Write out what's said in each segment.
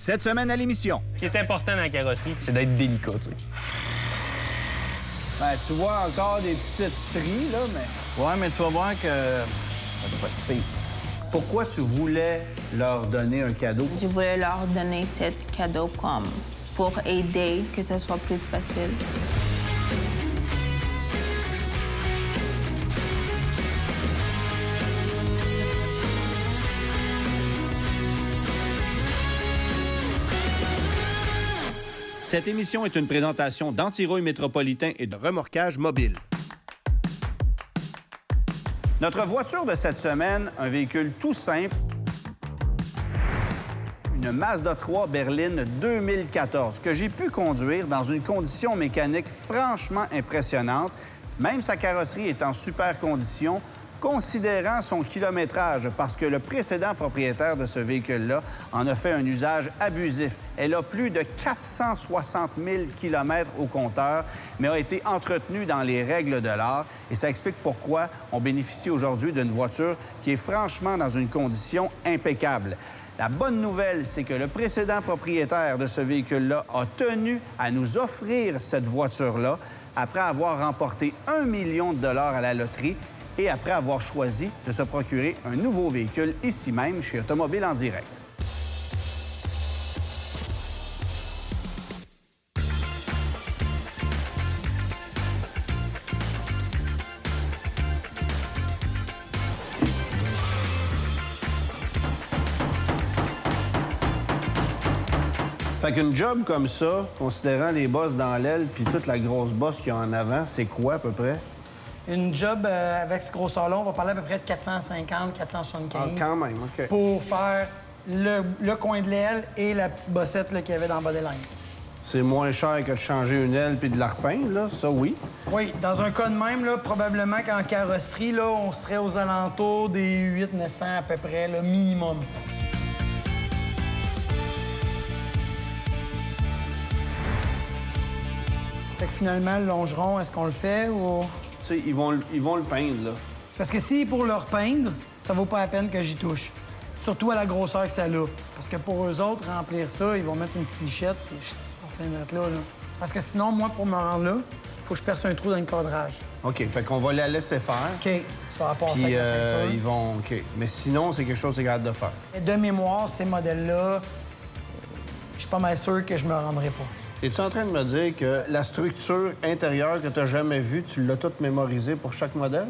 Cette semaine à l'émission. Ce qui est important dans la carrosserie, c'est d'être délicat, tu sais. Ben, tu vois encore des petites stries, là, mais... Ouais, mais tu vas voir que ça doit pas se pire. Pourquoi tu voulais leur donner un cadeau? Je voulais leur donner ce cadeau comme pour aider, que ce soit plus facile. Cette émission est une présentation d'Antirouille Métropolitain et de Remorquage Mobile. Notre voiture de cette semaine, un véhicule tout simple, une Mazda 3 berline 2014 que j'ai pu conduire dans une condition mécanique franchement impressionnante. Même sa carrosserie est en super condition, considérant son kilométrage, parce que le précédent propriétaire de ce véhicule-là en a fait un usage abusif. Elle a plus de 460 000 km au compteur, mais a été entretenue dans les règles de l'art. Et ça explique pourquoi on bénéficie aujourd'hui d'une voiture qui est franchement dans une condition impeccable. La bonne nouvelle, c'est que le précédent propriétaire de ce véhicule-là a tenu à nous offrir cette voiture-là après avoir remporté 1 million de dollars à la loterie et après avoir choisi de se procurer un nouveau véhicule ici même chez Automobile en direct. Fait qu'une job comme ça, considérant les bosses dans l'aile puis toute la grosse bosse qu'il y a en avant, c'est quoi à peu près? Une job avec ce grosseur-là, on va parler à peu près de 450, 475. Ah, quand même, OK. Pour faire le coin de l'aile et la petite bossette qu'il y avait dans le bas des lignes. C'est moins cher que de changer une aile puis de la repeindre, là, ça oui. Oui, dans un cas de même, là, probablement qu'en carrosserie, là, on serait aux alentours des 800-900 à peu près, le minimum. Fait que finalement, le longeron, est-ce qu'on le fait ou... Tu sais, ils vont le peindre, là. C'est parce que si pour le repeindre, ça vaut pas la peine que j'y touche. Surtout à la grosseur que ça a. Parce que pour eux autres, remplir ça, ils vont mettre une petite lichette puis on fait mettre là. Parce que sinon, moi, pour me rendre là, il faut que je perce un trou dans le cadrage. OK, fait qu'on va la laisser faire. OK, tu vas passer Puis avec la peinture. ils vont... OK. Mais sinon, c'est quelque chose que c'est capable de faire. De mémoire, ces modèles-là, je suis pas mal sûr que je me rendrai pas. Es-tu en train de me dire que la structure intérieure que tu n'as jamais vue, tu l'as toute mémorisée pour chaque modèle?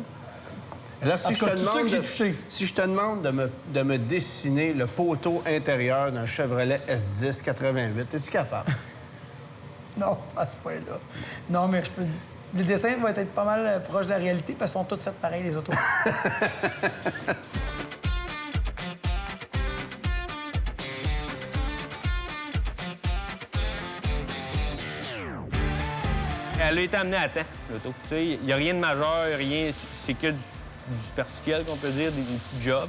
Et là, En tout cas, tout ça que j'ai touché. Si je te demande de me dessiner le poteau intérieur d'un Chevrolet S10 88, es-tu capable? Non, à ce point-là. Non, mais je peux... Les dessins vont être pas mal proches de la réalité parce qu'ils sont tous faits pareil, les autos. Elle a été amenée à temps, l'auto. Tu sais, il n'y a rien de majeur, rien. C'est que du superficiel, qu'on peut dire, des petits jobs.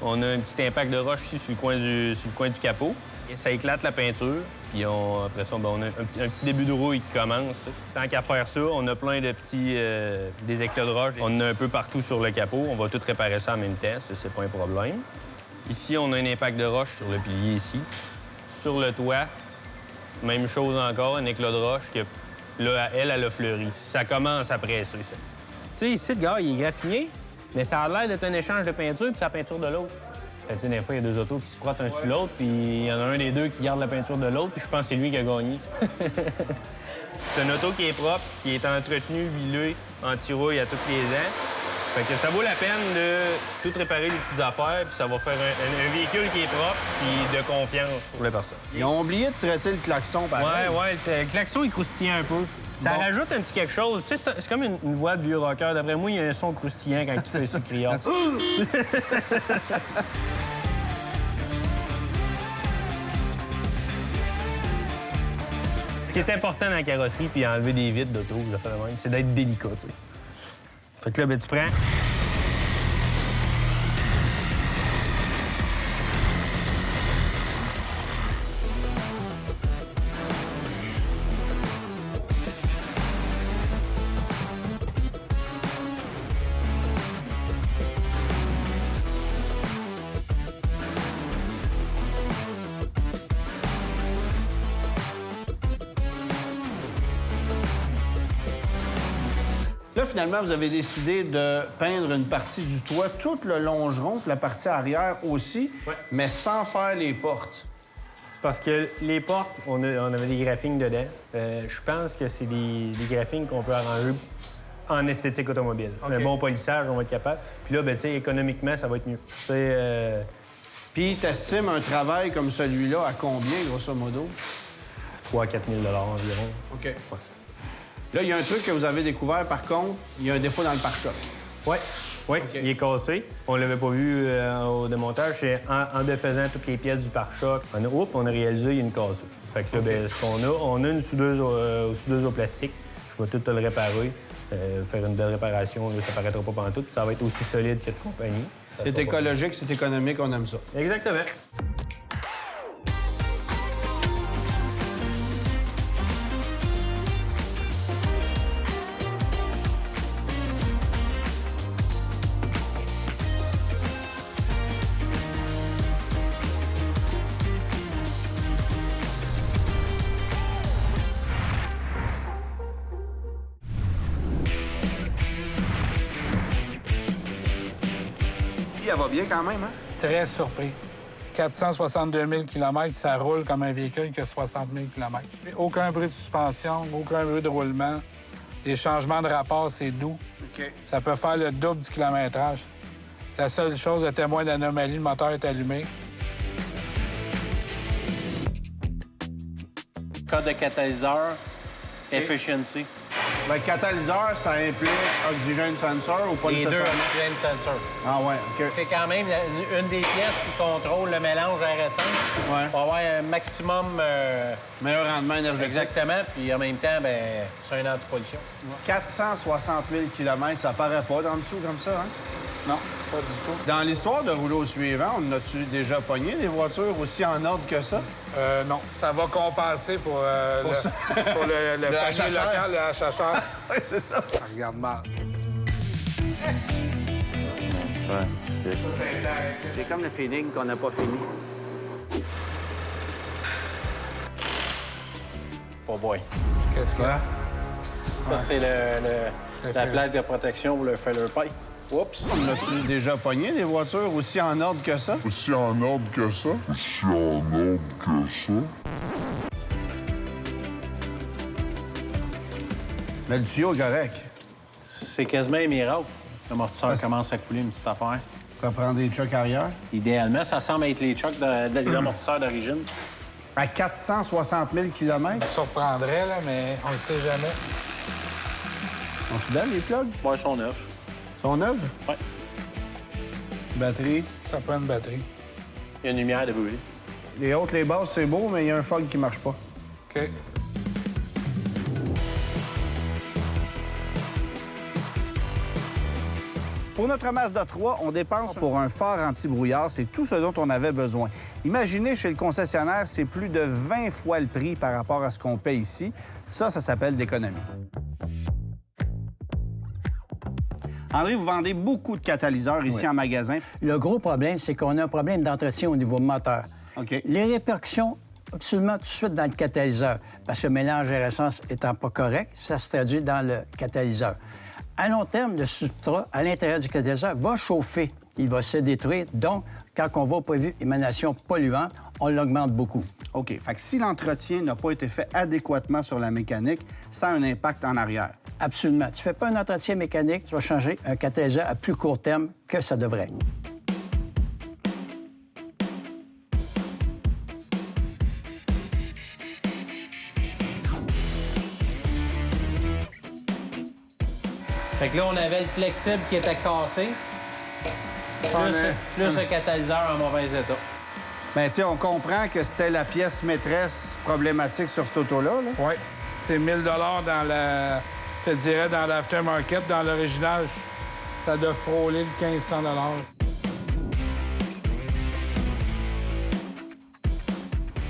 On a un petit impact de roche ici sur le coin du capot. Et ça éclate la peinture. Puis après ça, on a un petit début de rouille qui commence. Tant qu'à faire ça, on a plein de petits des éclats de roche. On en a un peu partout sur le capot. On va tout réparer ça en même temps. Ça, c'est pas un problème. Ici, on a un impact de roche sur le pilier ici. Sur le toit, même chose encore, un éclat de roche que là, elle a fleuri. Ça commence après ça. Tu sais, ici, le gars, il est graffiné, mais ça a l'air d'être un échange de peinture puis c'est la peinture de l'autre. Tu sais, des fois, il y a deux autos qui se frottent un sur l'autre, puis il y en a un des deux qui garde la peinture de l'autre, puis je pense que c'est lui qui a gagné. C'est une auto qui est propre, qui est entretenue, huilée, anti-rouille à tous les ans. Fait que ça vaut la peine de tout réparer les petites affaires, puis ça va faire un véhicule qui est propre, puis de confiance pour les personnes. Ils ont oublié de traiter le klaxon, pareil. Ouais, le klaxon, il croustillant un peu. Ça rajoute un petit quelque chose. Tu sais, c'est comme une voix de vieux rocker. D'après moi, il y a un son croustillant quand tu fais ce criard. Ce qui est important dans la carrosserie, puis enlever des vitres d'auto, c'est d'être délicat, tu sais. Fait que là, ben, tu prends... Là, finalement, vous avez décidé de peindre une partie du toit, tout le longeron, puis la partie arrière aussi, mais sans faire les portes. C'est parce que les portes, on avait des graphings dedans. Je pense que c'est des graphings qu'on peut arranger en esthétique automobile. OK. Un bon polissage, on va être capable. Puis là, ben, tu sais, économiquement, ça va être mieux. Puis, t'estimes un travail comme celui-là à combien, grosso modo? 3 000 à 4 000 environ. OK. Ouais. Là, il y a un truc que vous avez découvert, par contre, il y a un défaut dans le pare-choc. Oui, il est cassé. On l'avait pas vu au démontage. C'est en défaisant toutes les pièces du pare-choc. On a réalisé qu'il y a une cassure. Fait que là, ben, ce qu'on a, on a une soudeuse au plastique. Je vais tout te le réparer. Faire une belle réparation, là, ça paraîtra pas pantoute. Ça va être aussi solide que de compagnie. C'est écologique, c'est économique, on aime ça. Exactement. Elle va bien quand même, hein? Très surpris. 462 000 km, ça roule comme un véhicule qui a 60 000 km. Aucun bruit de suspension, aucun bruit de roulement. Les changements de rapport, c'est doux. OK. Ça peut faire le double du kilométrage. La seule chose, le témoin d'anomalie, le moteur est allumé. Code de catalyseur, efficiency. Le catalyseur, ça implique oxygène sensor ou pas Les deux, nécessairement? oxygène sensor. Ah ouais, OK. C'est quand même une des pièces qui contrôle le mélange R5. Ouais. Pour avoir un maximum... Meilleur rendement énergétique. exactement, puis en même temps, ben, c'est un anti-pollution. 460 000 km, ça paraît pas dans le dessous comme ça, hein? Non, pas du tout. Dans l'histoire de rouleau suivant, on a-tu déjà pogné des voitures aussi en ordre que ça? Non, ça va compenser pour le panier hachacheur. local, le hachacheur. Oui, c'est ça. Ça regarde mal. J'ai comme le feeling qu'on n'a pas fini. Oh boy. Qu'est-ce qu'il y a? Ça, c'est la plaque de protection pour le failer pipe. Oups. On a-tu déjà pogné des voitures aussi en ordre que ça? Aussi en ordre que ça? Aussi en ordre que ça? Mais le tuyau est correct. C'est quasiment un miracle. L'amortisseur commence à couler une petite affaire. Ça prend des chocs arrière. Idéalement, ça semble être les chocs des amortisseurs d'origine. À 460 000 km, Ça surprendrait, là, mais on ne sait jamais. sont-tu belles, les plugs? Ouais, ils sont neufs. Ils sont neufs? Ouais. Batterie. Ça prend une batterie. Il y a une lumière de brûler. Les hautes, les basses, c'est beau, mais il y a un fog qui marche pas. OK. Pour notre Mazda 3, on dépense pour un phare anti-brouillard. C'est tout ce dont on avait besoin. Imaginez, chez le concessionnaire, c'est plus de 20 fois le prix par rapport à ce qu'on paie ici. Ça s'appelle d'économie. André, vous vendez beaucoup de catalyseurs ici en magasin. Le gros problème, c'est qu'on a un problème d'entretien au niveau moteur. OK. Les répercussions, absolument tout de suite dans le catalyseur, parce que le mélange air-essence étant pas correct, ça se traduit dans le catalyseur. À long terme, le substrat à l'intérieur du catalyseur va chauffer. Il va se détruire. Donc, quand on va au prévu émanation polluante, on l'augmente beaucoup. OK. Fait que si l'entretien n'a pas été fait adéquatement sur la mécanique, ça a un impact en arrière. Absolument. Tu fais pas un entretien mécanique, tu vas changer un catalyseur à plus court terme que ça devrait. Fait que là, on avait le flexible qui était cassé, plus le catalyseur en mauvais état. Bien, tu sais, on comprend que c'était la pièce maîtresse problématique sur cette auto-là. Là. Oui. C'est 1 000 dans la... Je te dirais, dans l'aftermarket, dans l'original, ça doit frôler le 1 500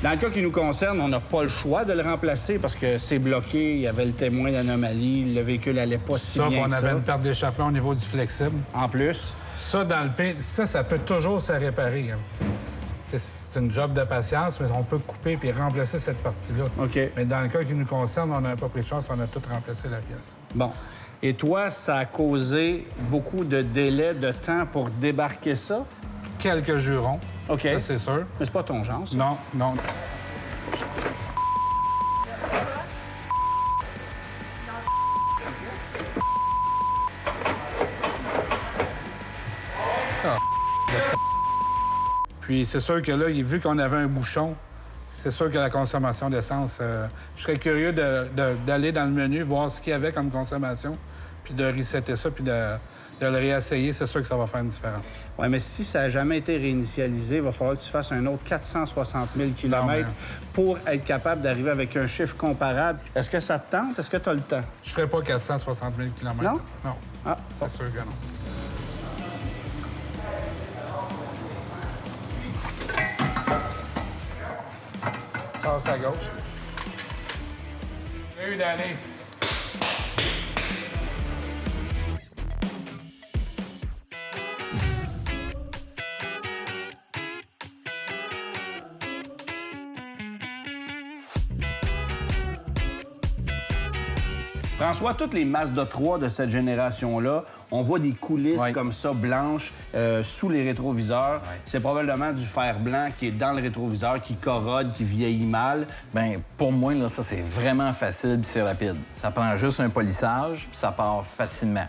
Dans le cas qui nous concerne, on n'a pas le choix de le remplacer parce que c'est bloqué, il y avait le témoin d'anomalie, le véhicule allait pas si Ça, bien on que avait ça. une perte d'échappement au niveau du flexible. En plus, Ça, dans le pain, ça peut toujours se réparer. Hein. C'est une job de patience, mais on peut couper puis remplacer cette partie-là. OK. Mais dans le cas qui nous concerne, on n'a pas pris de chance, on a tout remplacé la pièce. bon. Et toi, ça a causé beaucoup de délais de temps pour débarquer ça? Quelques jurons. OK. Ça, c'est sûr. Mais c'est pas ton genre, ça? Non, non. Puis c'est sûr que là, vu qu'on avait un bouchon, c'est sûr que la consommation d'essence, je serais curieux d'aller dans le menu, voir ce qu'il y avait comme consommation, puis de resetter ça, puis de le réessayer. C'est sûr que ça va faire une différence. Oui, mais si ça n'a jamais été réinitialisé, il va falloir que tu fasses un autre 460 000 km pour être capable d'arriver avec un chiffre comparable. Est-ce que ça te tente? Est-ce que tu as le temps? Je ferais pas 460 000 km. Non? Non. Ah, C'est sûr que non. Passe à gauche. Salut, Danny. François, toutes les Mazda 3 de cette génération-là, on voit des coulisses comme ça, blanches, sous les rétroviseurs. C'est probablement du fer blanc qui est dans le rétroviseur, qui corrode, qui vieillit mal. Bien, pour moi, là, ça, c'est vraiment facile et c'est rapide. Ça prend juste un polissage, puis ça part facilement.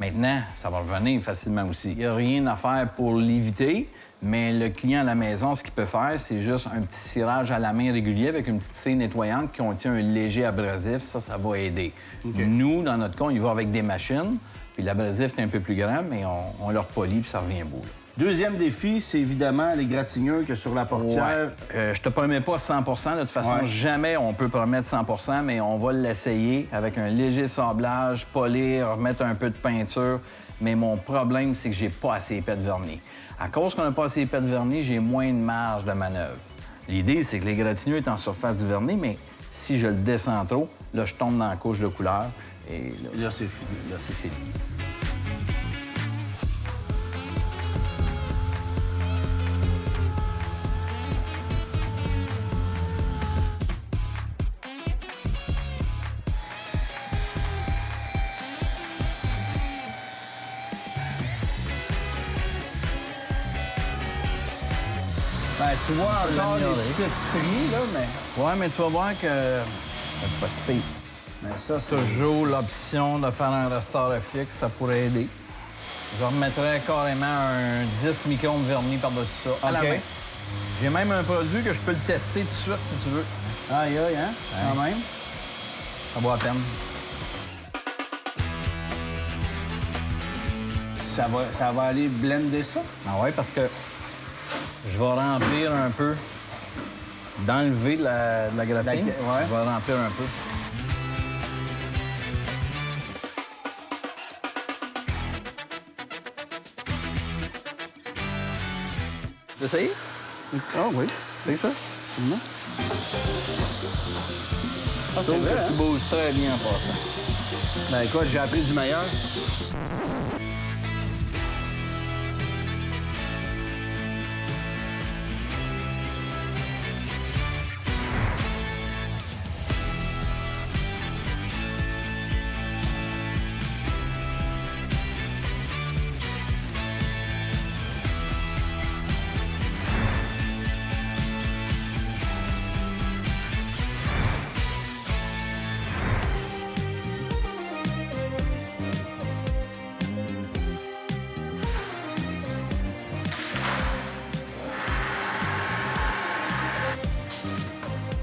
Maintenant, ça va revenir facilement aussi. Il n'y a rien à faire pour l'éviter, mais le client à la maison, ce qu'il peut faire, c'est juste un petit cirage à la main régulier avec une petite cire nettoyante qui contient un léger abrasif. Ça va aider. Okay. Nous, dans notre cas, on y va avec des machines, puis l'abrasif est un peu plus grand, mais on le repolit puis ça revient beau. Là. Deuxième défi, c'est évidemment les gratignures que sur la portière. Je te promets pas 100 de toute façon, jamais on peut promettre 100 mais on va l'essayer avec un léger sablage, polir, remettre un peu de peinture. Mais mon problème, c'est que j'ai pas assez épais de vernis. À cause qu'on n'a pas assez épais de vernis, j'ai moins de marge de manœuvre. L'idée, c'est que l'égratignure est en surface du vernis, mais si je le descends trop, là, je tombe dans la couche de couleur. Et là c'est fini. Là, c'est fini. Ben, tu vois encore les petites stries, là, mais... Ouais, mais tu vas voir que c'est pas si pire. Mais ça, c'est... Toujours l'option de faire un restore fixe, ça pourrait aider. Je remettrais carrément un 10 microns de vernis par-dessus ça, à la main. J'ai même un produit que je peux le tester tout de suite, si tu veux. Aïe, aïe, hein? Quand même. Ça vaut la peine. Ça va aller blender ça? Ah ouais, parce que je vais remplir un peu, d'enlever de la graphine. Je vais remplir un peu. T'essayes? Ah oui. C'est ça? Ah, c'est vrai, Tu bouges très bien en passant. Ben écoute, j'ai appris du meilleur.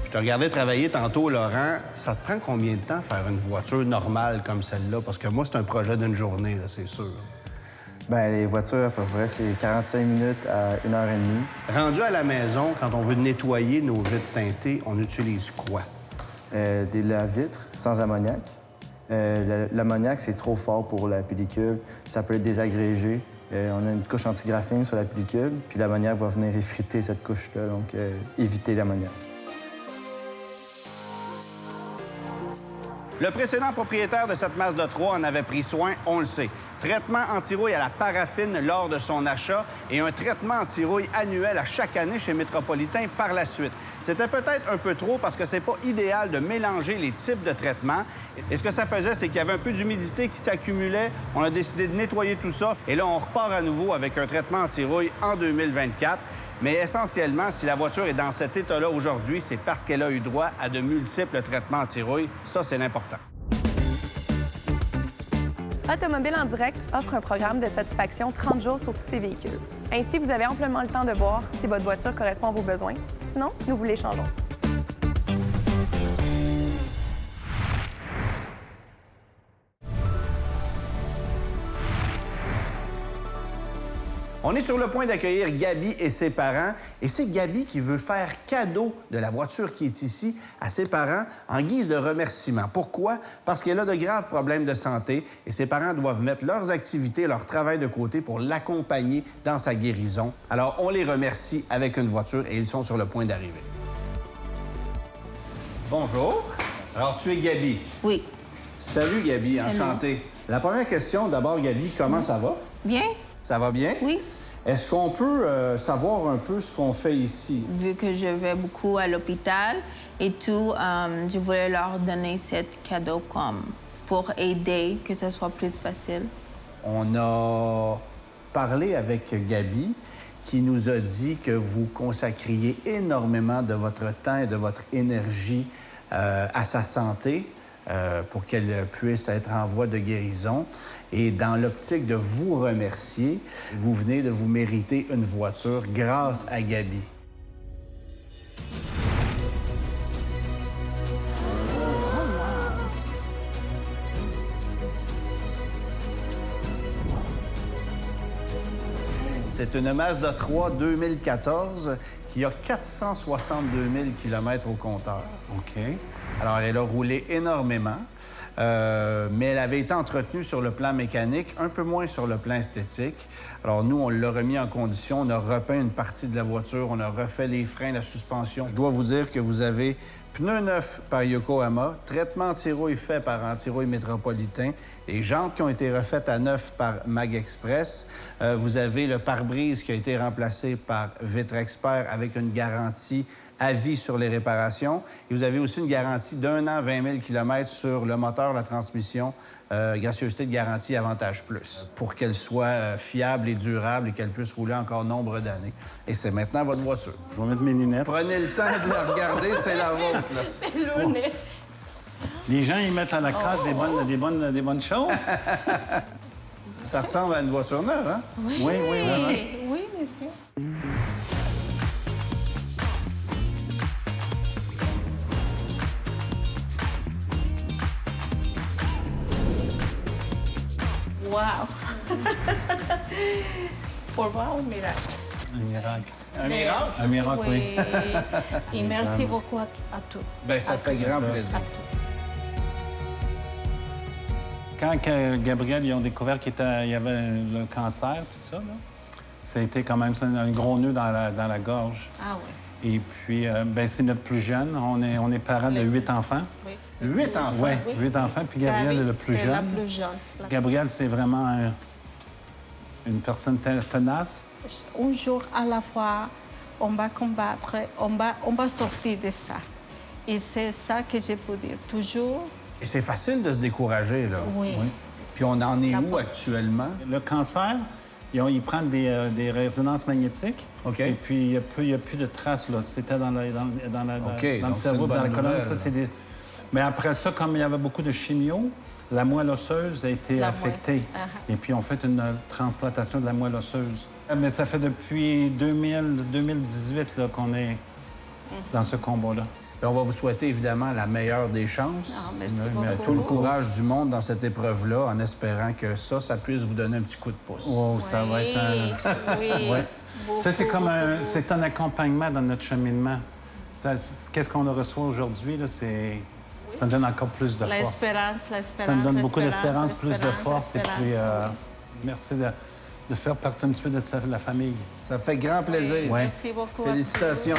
Je te regardais travailler tantôt, Laurent. Ça te prend combien de temps faire une voiture normale comme celle-là? Parce que moi, c'est un projet d'une journée, là, c'est sûr. Bien, les voitures, à peu près, c'est 45 minutes à 1h30. Rendu à la maison, quand on veut nettoyer nos vitres teintées, on utilise quoi? Des lave-vitres sans ammoniac. L'ammoniac, c'est trop fort pour la pellicule. Ça peut être désagrégé. On a une couche anti-graphine sur la pellicule, puis l'ammoniac va venir effriter cette couche-là, donc éviter l'ammoniac. Le précédent propriétaire de cette Mazda 3 en avait pris soin, on le sait. Traitement anti-rouille à la paraffine lors de son achat et un traitement anti-rouille annuel à chaque année chez Métropolitain par la suite. C'était peut-être un peu trop parce que c'est pas idéal de mélanger les types de traitements. Et ce que ça faisait, c'est qu'il y avait un peu d'humidité qui s'accumulait. On a décidé de nettoyer tout ça. Et là, on repart à nouveau avec un traitement anti-rouille en 2024. Mais essentiellement, si la voiture est dans cet état-là aujourd'hui, c'est parce qu'elle a eu droit à de multiples traitements anti-rouille. Ça, c'est l'important. Automobile en direct offre un programme de satisfaction 30 jours sur tous ses véhicules. Ainsi, vous avez amplement le temps de voir si votre voiture correspond à vos besoins. Sinon, nous vous l'échangeons. On est sur le point d'accueillir Gaby et ses parents. Et c'est Gaby qui veut faire cadeau de la voiture qui est ici à ses parents en guise de remerciement. Pourquoi? Parce qu'elle a de graves problèmes de santé et ses parents doivent mettre leurs activités, leur travail de côté pour l'accompagner dans sa guérison. Alors, on les remercie avec une voiture et ils sont sur le point d'arriver. Bonjour. Alors, tu es Gaby? Oui. Salut, Gaby. Salut. Enchanté. La première question, d'abord, Gaby, comment ça va? Bien. Ça va bien? Oui. Est-ce qu'on peut savoir un peu ce qu'on fait ici? Vu que je vais beaucoup à l'hôpital et tout, je voulais leur donner cet cadeau pour aider, que ce soit plus facile. On a parlé avec Gaby qui nous a dit que vous consacriez énormément de votre temps et de votre énergie à sa santé pour qu'elle puisse être en voie de guérison. Et dans l'optique de vous remercier, vous venez de vous mériter une voiture grâce à Gaby. C'est une Mazda 3 2014 qui a 462 000 km au compteur. OK. Alors, elle a roulé énormément, mais elle avait été entretenue sur le plan mécanique, un peu moins sur le plan esthétique. Alors, nous, on l'a remis en condition, on a repeint une partie de la voiture, on a refait les freins, la suspension. Je dois vous dire que vous avez pneus neufs par Yokohama, traitement anti-rouille fait par Anti-Rouille Métropolitain, les jantes qui ont été refaites à neuf par Mag Express. Vous avez le pare-brise qui a été remplacé par Vitre Expert avec une garantie à vie sur les réparations. Et vous avez aussi une garantie d'1 an, 20 000 km sur le moteur, la transmission, gracieuseté de garantie Avantage Plus, pour qu'elle soit fiable et durable et qu'elle puisse rouler encore nombre d'années. Et c'est maintenant votre voiture. Je vais mettre mes lunettes. Prenez le temps de la regarder, c'est la vôtre. Là. Les gens, ils mettent à la case des bonnes choses. Ça ressemble à une voiture neuve, hein? Oui, oui, oui. Oui, oui monsieur. Wow! Pour moi, un miracle. Un miracle. Un miracle? Un miracle, oui. Et merci beaucoup à tous. Bien, ça fait grand plaisir. Quand Gabriel, ils ont découvert qu'il y avait le cancer, tout ça, là, ça a été quand même un gros nœud dans la gorge. Ah oui. Et puis, ben, c'est notre plus jeune. On est parents de 8 enfants. Oui. 8 enfants? Oui, 8 enfants. Puis Gabriel est le plus jeune. C'est la plus jeune. Gabriel, c'est vraiment une personne tenace. Un jour à la fois, on va combattre, on va sortir de ça. Et c'est ça que je peux dire. Toujours. Et c'est facile de se décourager, là. Oui. Puis on en est où actuellement? Le cancer, ils prennent des résonances magnétiques. OK. Et puis, il n'y a plus de traces, là. C'était dans le cerveau, dans la colonne. Ça, c'est des... Mais après ça, comme il y avait beaucoup de chimio, la moelle osseuse a été affectée. Et puis, on fait une transplantation de la moelle osseuse. Mais ça fait depuis 2018 là, qu'on est dans ce combat-là. Et on va vous souhaiter évidemment la meilleure des chances. Ah, merci beaucoup. Tout le courage du monde dans cette épreuve-là, en espérant que ça puisse vous donner un petit coup de pouce. Oh, ça va être un... Oui, ouais. Ça, c'est comme c'est un accompagnement dans notre cheminement. Qu'est-ce qu'on reçoit aujourd'hui, là, c'est... Ça me donne encore plus de force. L'espérance. Ça me donne beaucoup d'espérance, plus de force. Et puis, merci de faire partie un petit peu de la famille. Ça fait grand plaisir. Ouais. Merci beaucoup. Félicitations.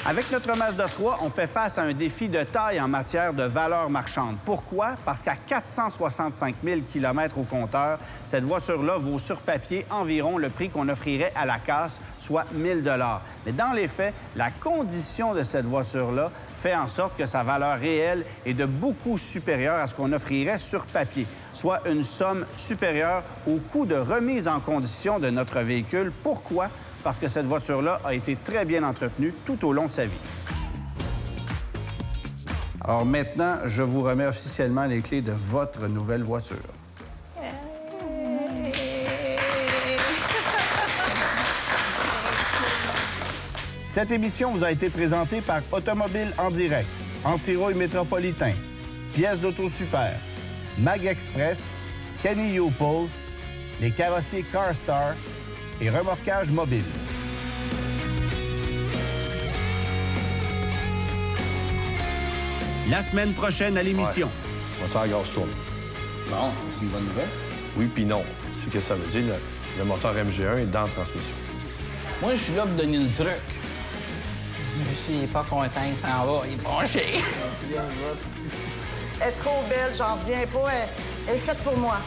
Avec notre Mazda 3, on fait face à un défi de taille en matière de valeur marchande. Pourquoi? Parce qu'à 465 000 km au compteur, cette voiture-là vaut sur papier environ le prix qu'on offrirait à la casse, soit 1 000 $. Mais dans les faits, la condition de cette voiture-là fait en sorte que sa valeur réelle est de beaucoup supérieure à ce qu'on offrirait sur papier, soit une somme supérieure au coût de remise en condition de notre véhicule. Pourquoi? Parce que cette voiture-là a été très bien entretenue tout au long de sa vie. Alors maintenant, je vous remets officiellement les clés de votre nouvelle voiture. Cette émission vous a été présentée par Automobile en direct, Antirouille Métropolitain, Pièces d'Auto Super, Mag Express, Kenny Youpold, les carrossiers CarStar et Remorquage Mobile. La semaine prochaine à l'émission. Ouais. Moteur à gaz tourne. Bon, c'est une bonne nouvelle. Oui, puis non. Tu sais ce que ça veut dire? Le moteur MG1 est dans la transmission. Moi, je suis là pour donner le truc. Monsieur, il est pas content, il s'en va, il est fâché. Elle est trop belle, j'en reviens pas. Elle est faite pour moi.